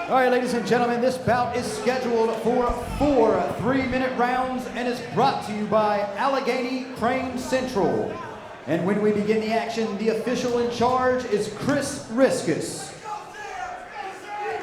All right, ladies and gentlemen, this bout is scheduled for 4 3-minute rounds and is brought to you by Allegheny Crane Central. And when we begin the action, the official in charge is Chris Riskus.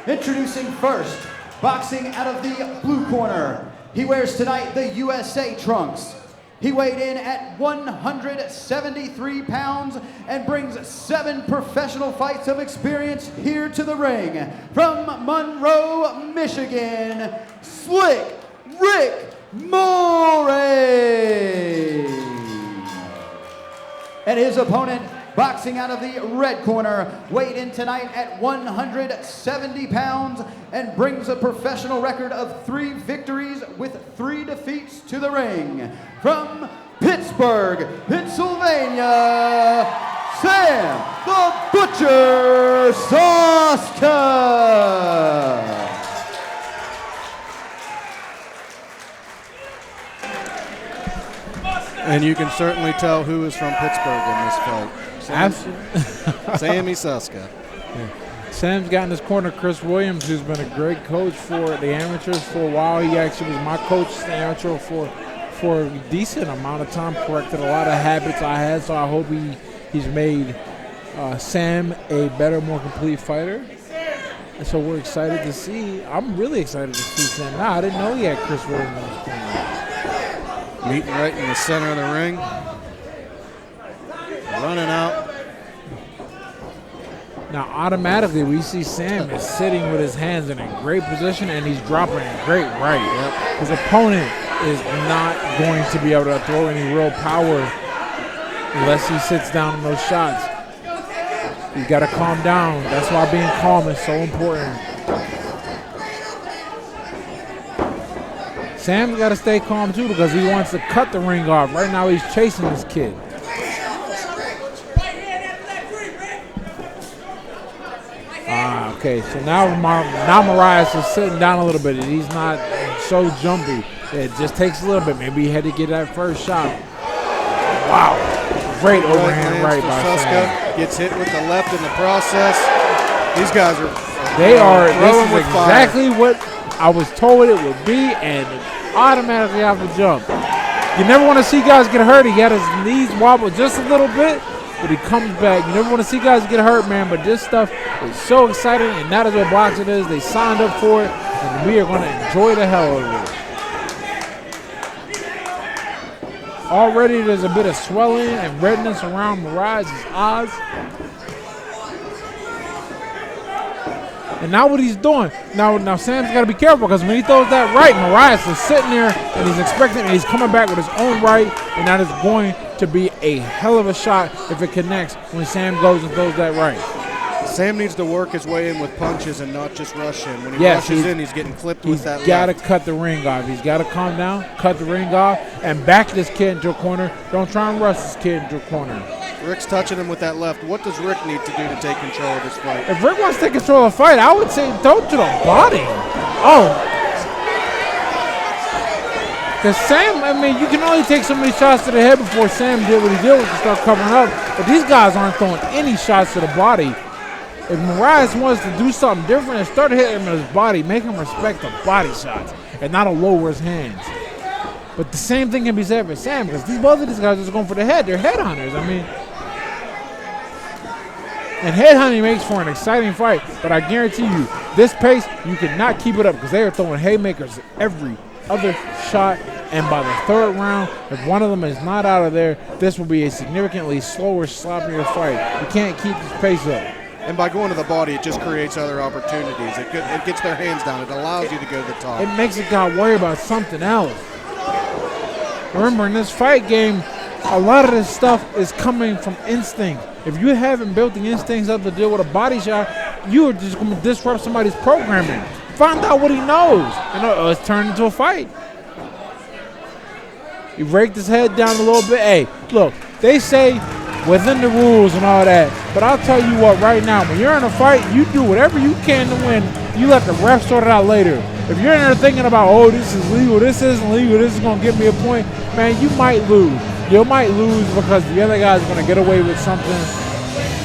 Introducing first, boxing out of the blue corner. He wears tonight the USA trunks. He weighed in at 173 pounds and brings 7 professional fights of experience here to the ring. From Monroe, Michigan, Slick Rick Morais. And his opponent, boxing out of the red corner, weighed in tonight at 170 pounds and brings a professional record of 3 victories with 3 defeats to the ring. From Pittsburgh, Pennsylvania, Sam the Butcher Suska. And you can certainly tell who is from Pittsburgh in this fight. Sammy Suska. Yeah. Sam's got in his corner Chris Williams, who's been a great coach for the amateurs for a while. He actually was my coach in the amateur for a decent amount of time, corrected a lot of habits I had, so I hope he's made Sam a better, more complete fighter. And so we're excited to see. I'm really excited to see Sam. Now, I didn't know he had Chris Williams in his corner. Meeting right in the center of the ring. Running out. Now, automatically, we see Sam is sitting with his hands in a great position, and he's dropping a great right. Yep. His opponent is not going to be able to throw any real power unless he sits down in those shots. You got to calm down. That's why being calm is so important. Sam's got to stay calm too because he wants to cut the ring off. Right now he's chasing this kid. Okay, so now Morais is sitting down a little bit. He's not so jumpy. It just takes a little bit. Maybe he had to get that first shot. Wow. Great overhand right by Suska. Gets hit with the left in the process. These guys are this is exactly what I was told it would be, and automatically off the jump. You never want to see guys get hurt. He had his knees wobble just a little bit, but he comes back. You never want to see guys get hurt, man, but this stuff is so exciting, and that is what boxing is. They signed up for it, and we are going to enjoy the hell out of it. Already there's a bit of swelling and redness around Morais' eyes. And now what he's doing, now Sam's got to be careful because when he throws that right, Morais is sitting there and he's expecting, and he's coming back with his own right, and that is going to be a hell of a shot if it connects when Sam goes and throws that right. Sam needs to work his way in with punches and not just rush him. When he rushes in, he's getting clipped with that left. He's got to cut the ring off. He's got to calm down, cut the ring off, and back this kid into a corner. Don't try and rush this kid into a corner. Rick's touching him with that left. What does Rick need to do to take control of this fight? If Rick wants to take control of the fight, I would say throw to the body. Oh. Because Sam, I mean, you can only take so many shots to the head before Sam did what he did was to start covering up. But these guys aren't throwing any shots to the body. If Morais wants to do something different and start hitting him in his body, make him respect the body shots and not lower his hands. But the same thing can be said for Sam because both of these guys are just going for the head. They're headhunters. I mean, and headhunting makes for an exciting fight, but I guarantee you, this pace, you cannot keep it up because they are throwing haymakers every other shot, and by the third round, if one of them is not out of there, this will be a significantly slower, sloppier fight. You can't keep this pace up. And by going to the body, it just creates other opportunities. It gets their hands down. It allows you to go to the top. It makes a guy worry about something else. Remember, in this fight game, a lot of this stuff is coming from instinct. If you haven't built the instincts up to deal with a body shot, you are just going to disrupt somebody's programming. Find out what he knows. And it's turned into a fight. He raked his head down a little bit. Hey, look, they say within the rules and all that. But I'll tell you what, right now, when you're in a fight, you do whatever you can to win. You let the ref sort it out later. If you're in there thinking about, oh, this is legal, this isn't legal, this is going to give me a point, man, you might lose. You might lose because the other guy's going to get away with something.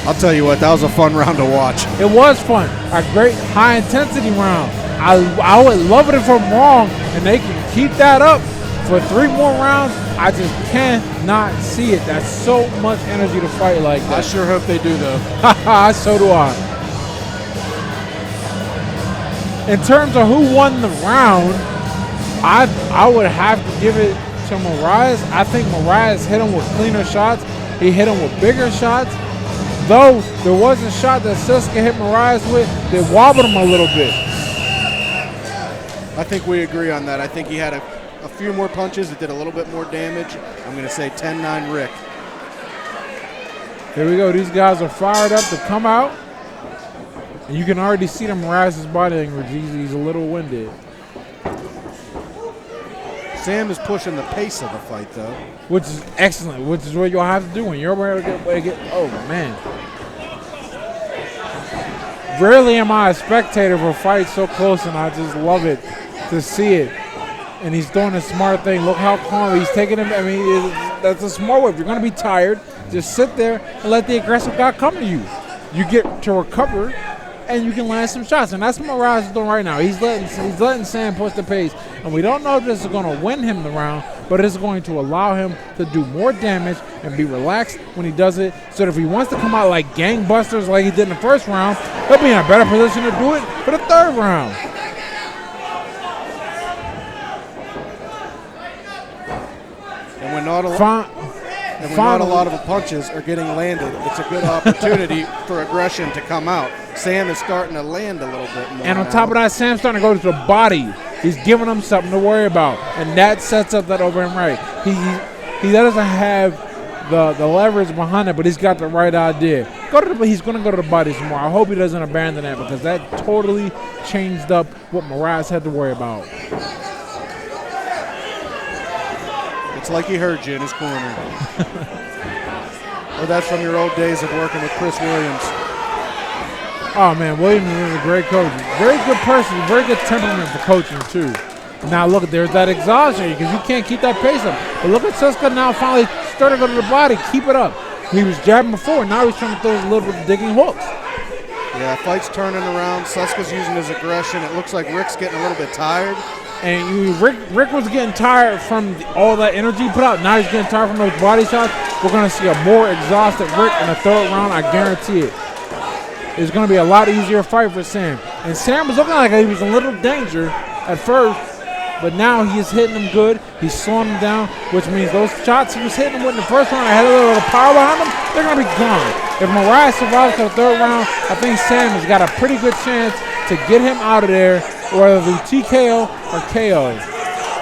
I'll tell you what, that was a fun round to watch. It was fun. A great high-intensity round. I would love it if I'm wrong, and they can keep that up for 3 more rounds. I just cannot see it. That's so much energy to fight like that. I sure hope they do, though. So do I. In terms of who won the round, I would have to give it to Morais. I think Morais hit him with cleaner shots. He hit him with bigger shots. Though there was a shot that Suska hit Morais with that wobbled him a little bit. I think we agree on that. I think he had a few more punches that did a little bit more damage. I'm going to say 10-9 Rick. Here we go. These guys are fired up to come out. And you can already see the Morais' body language. He's a little winded. Sam is pushing the pace of the fight, though. Which is excellent, which is what you'll have to do when you're ready to get oh, man. Rarely am I a spectator of a fight so close, and I just love it to see it. And he's doing a smart thing. Look how calm he's taking him. I mean, that's a smart way. If you're going to be tired, just sit there and let the aggressive guy come to you. You get to recover, and you can land some shots. And that's what Morais is doing right now. He's letting Sam push the pace. And we don't know if this is going to win him the round, but it is going to allow him to do more damage and be relaxed when he does it. So that if he wants to come out like gangbusters like he did in the first round, he'll be in a better position to do it for the 3rd round. And when not a lot of punches are getting landed, it's a good opportunity for aggression to come out. Sam is starting to land a little bit more. And on top of that, Sam's starting to go to the body. He's giving him something to worry about, and that sets up that over him right. He doesn't have the leverage behind it, but he's got the right idea. He's going to go to the body some more. I hope he doesn't abandon that because that totally changed up what Morais had to worry about. It's like he heard you in his corner. Or that's from your old days of working with Chris Williams. Oh, man, Williams is a great coach. Very good person, very good temperament for coaching, too. Now, look, there's that exhaustion because you can't keep that pace up. But look at Suska now finally starting to go to the body. Keep it up. He was jabbing before. Now he's trying to throw a little bit of digging hooks. Yeah, fight's turning around. Suska's using his aggression. It looks like Rick's getting a little bit tired. And Rick was getting tired from all that energy he put out. Now he's getting tired from those body shots. We're going to see a more exhausted Rick in the 3rd round. I guarantee it. It's going to be a lot easier fight for Sam. And Sam was looking like he was in a little danger at first, but now he's hitting him good. He's slowing him down, which means those shots he was hitting him with in the first round, I had a little bit of power behind him, they're going to be gone. If Morais survives to the 3rd round, I think Sam has got a pretty good chance to get him out of there, whether through TKO or KO.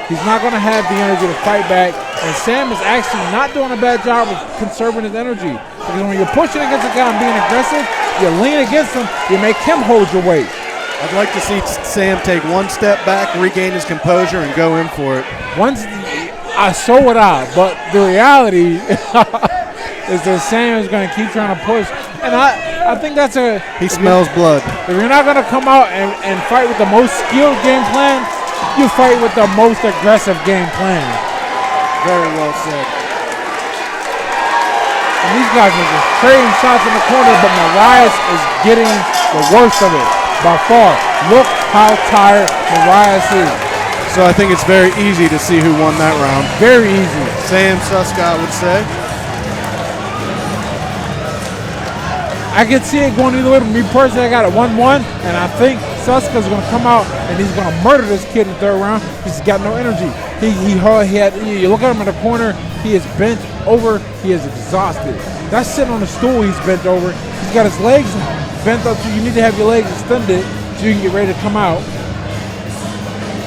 He's not going to have the energy to fight back, and Sam is actually not doing a bad job of conserving his energy. Because when you're pushing against a guy and being aggressive, you lean against him, you make him hold your weight. I'd like to see Sam take one step back, regain his composure, and go in for it. So would I, but the reality is that Sam is going to keep trying to push. And I think that's He smells blood. If you're not going to come out and fight with the most skilled game plan, you fight with the most aggressive game plan. Very well said. And these guys are just trading shots in the corner, but Morais is getting the worst of it by far. Look how tired Morais is. So I think it's very easy to see who won that round. Very easy. Sam Suska, I would say. I can see it going either way. Me personally, I got it 1-1, and I think Suska's going to come out and he's going to murder this kid in the 3rd round. He's got no energy. You look at him in the corner. He is bent over. He is exhausted. That's sitting on the stool. He's bent over. He's got his legs bent up, so you need to have your legs extended so you can get ready to come out.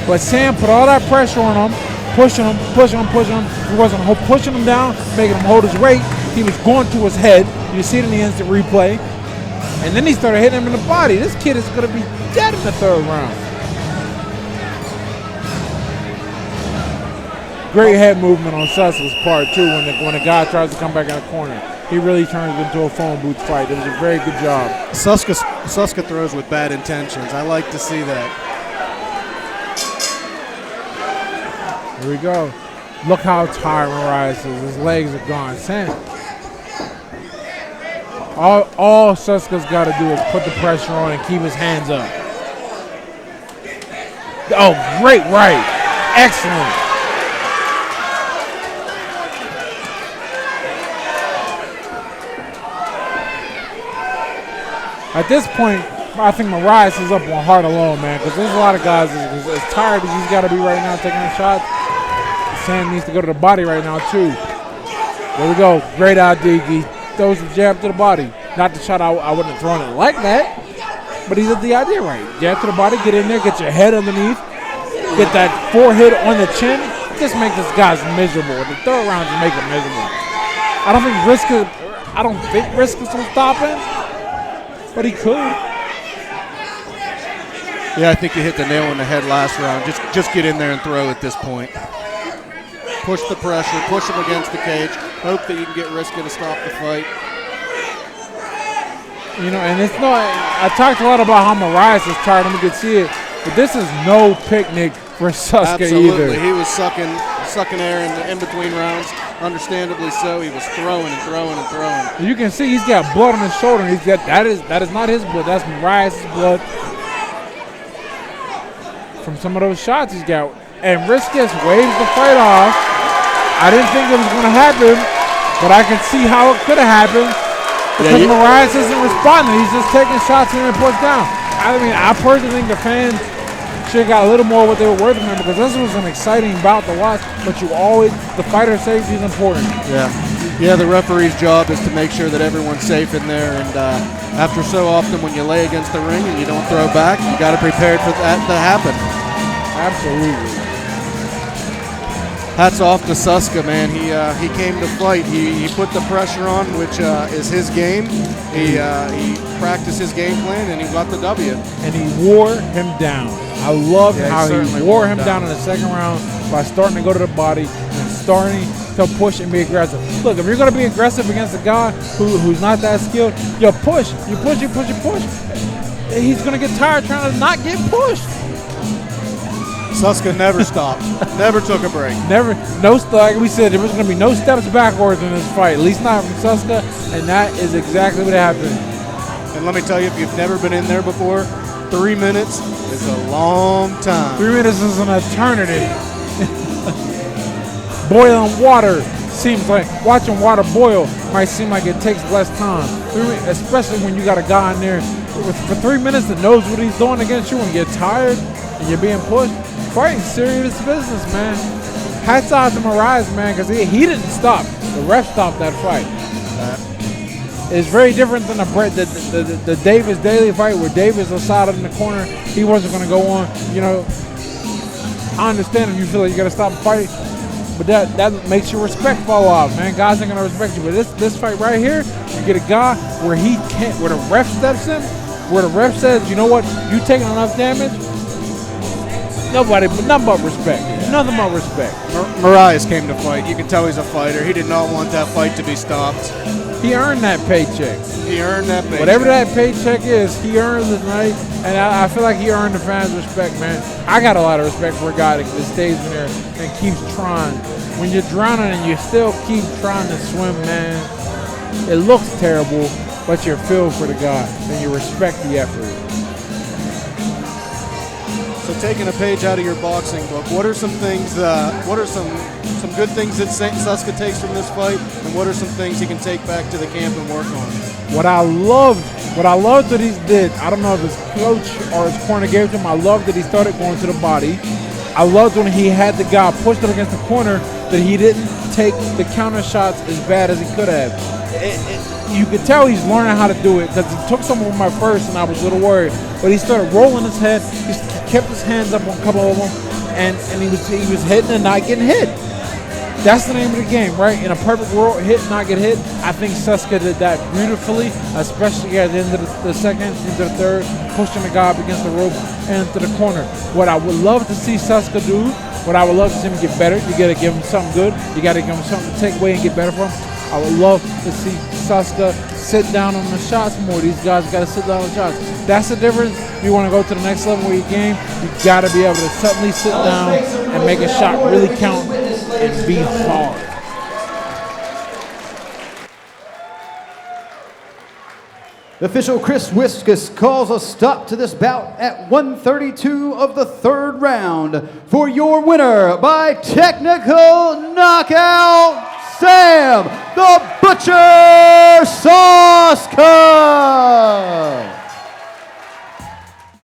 But Sam put all that pressure on him, pushing him. He wasn't pushing him down, making him hold his weight. He was going to his head. You see it in the instant replay. And then he started hitting him in the body. This kid is going to be dead in the 3rd round. Great head movement on Suska's part, too, when the guy tries to come back in the corner. He really turns it into a phone booth fight. It was a very good job. Suska throws with bad intentions. I like to see that. Here we go. Look how tired Morais is. His legs are gone. Sam. All Suska's got to do is put the pressure on and keep his hands up. Oh, great right. Excellent. At this point, I think Morais is up on heart alone, man, because there's a lot of guys as tired as he's got to be right now taking the shots. Sam needs to go to the body right now, too. There we go. Great ID. He throws the jab to the body. Not the shot I wouldn't have thrown it like that, but he did the idea right. Jab to the body, get in there, get your head underneath, get that forehead on the chin. Just make this guy's miserable. The third round just make him miserable. I don't think Risk is from stopping, but he could. Yeah, I think you hit the nail on the head last round. Just get in there and throw at this point. Push the pressure, push him against the cage. Hope that you can get Riska to stop the fight. You know, and it's no. I talked a lot about how Morais is tired, and we could see it. But this is no picnic for Suska Absolutely. either. He was sucking air in between rounds. Understandably so. He was throwing and throwing and throwing. You can see he's got blood on his shoulder. He's got that is not his blood. That's Morais' blood from some of those shots he's got. And Riskus waves the fight off. I didn't think it was going to happen, but I can see how it could have happened because Morais isn't responding. He's just taking shots and then puts down. I mean, I personally think the fans should have got a little more what they were worth of him because this was an exciting bout to watch, but the fighter safety is important. Yeah, the referee's job is to make sure that everyone's safe in there, and after so often when you lay against the ring and you don't throw back, you got to prepare for that to happen. Absolutely. Hats off to Suska, man. He came to fight. He put the pressure on, which is his game. He practiced his game plan, and he got the W. And he wore him down. I love how he wore him down in the second round by starting to go to the body and starting to push and be aggressive. Look, if you're going to be aggressive against a guy who's not that skilled, you push. He's going to get tired trying to not get pushed. Suska never stopped. Never took a break. Like we said, there was going to be no steps backwards in this fight, at least not from Suska, and that is exactly what happened. And let me tell you, if you've never been in there before, 3 minutes is a long time. 3 minutes is an eternity. Boiling water seems like, watching water boil might seem like it takes less time, especially when you got a guy in there for 3 minutes that knows what he's doing against you and you get tired and you're being pushed. Fighting serious business, man. Hats off to Morais, man, because he didn't stop. The ref stopped that fight. It's very different than the Davis Daly fight where Davis was solid in the corner. He wasn't going to go on. You know, I understand if you feel like you got to stop and fight, but that makes your respect fall off, man. Guys ain't going to respect you. But this fight right here, you get a guy where the ref steps in, where the ref says, you know what, you taking enough damage. Nothing but respect. Nothing but respect. Morais came to fight. You can tell he's a fighter. He did not want that fight to be stopped. He earned that paycheck. Whatever that paycheck is, he earns it, right? And I feel like he earned the fans' respect, man. I got a lot of respect for a guy that stays in there and keeps trying. When you're drowning and you still keep trying to swim, man, it looks terrible, but you feel for the guy and you respect the effort. So taking a page out of your boxing book, what are some things, what are some good things that Suska takes from this fight, and what are some things he can take back to the camp and work on? What I loved that he did, I don't know if his coach or his corner gave to him, I loved that he started going to the body. I loved when he had the guy pushed up against the corner that he didn't take the counter shots as bad as he could have. You could tell he's learning how to do it because he took some of my first and I was a little worried. But he started rolling his head. He kept his hands up on a couple of them, and he was hitting and not getting hit. That's the name of the game, right? In a perfect world, hit, not get hit. I think Suska did that beautifully, especially at the end of the second, into the third, pushing the guy up against the rope and into the corner. What I would love to see Suska do, what I would love to see him get better, you got to give him something good. You got to give him something to take away and get better from him. I would love to see Suska sit down on the shots more. These guys got to sit down on the shots. That's the difference. If you want to go to the next level of your game, you got to be able to suddenly sit down and make a shot really count and be hard. Official Chris Wiskus calls a stop to this bout at 132 of the third round for your winner by technical knockout, Sam the Butcher Suska.